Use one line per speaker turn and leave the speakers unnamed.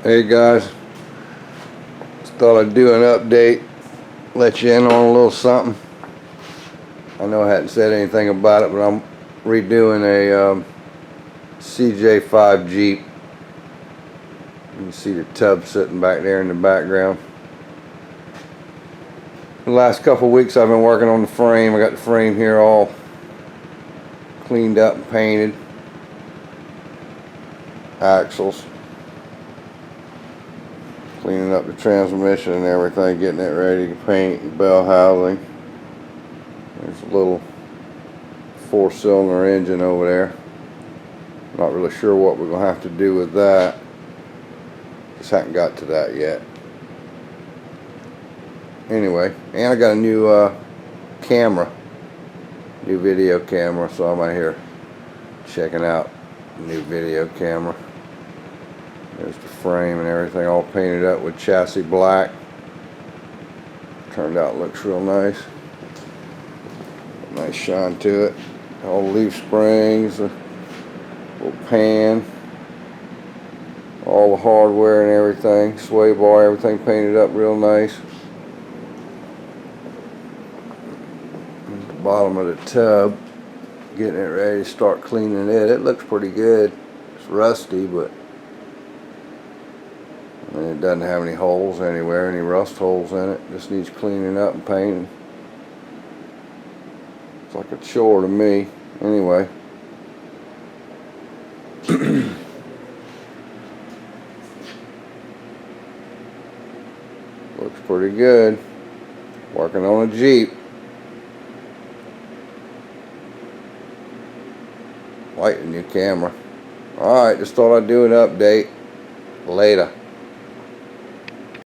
Hey guys, just thought I'd do an update, let you in on a little something. I know I hadn't said anything about it, but I'm redoing a CJ5 Jeep. You can see the tub sitting back there in the background. The last couple of weeks I've been working on the frame. I got the frame here all cleaned up and painted. Axles. Cleaning up the transmission and everything, getting it ready to paint, and bell housing. There's a little 4-cylinder engine over there. Not really sure what we're going to have to do with that. Just haven't got to that yet. Anyway, and I got a new camera. New video camera, so I'm out here checking out the new video camera. There's the frame and everything all painted up with chassis black. Turned out looks real nice. Nice shine to it. All leaf springs, the little pan, all the hardware and everything, sway bar, everything painted up real nice. The bottom of the tub, getting it ready to start cleaning it. It looks pretty good. It's rusty, but it doesn't have any holes anywhere, any rust holes in it. Just needs cleaning up and painting. It's like a chore to me. Anyway. Looks pretty good. Working on a Jeep. Like the new camera. Alright, just thought I'd do an update. Later.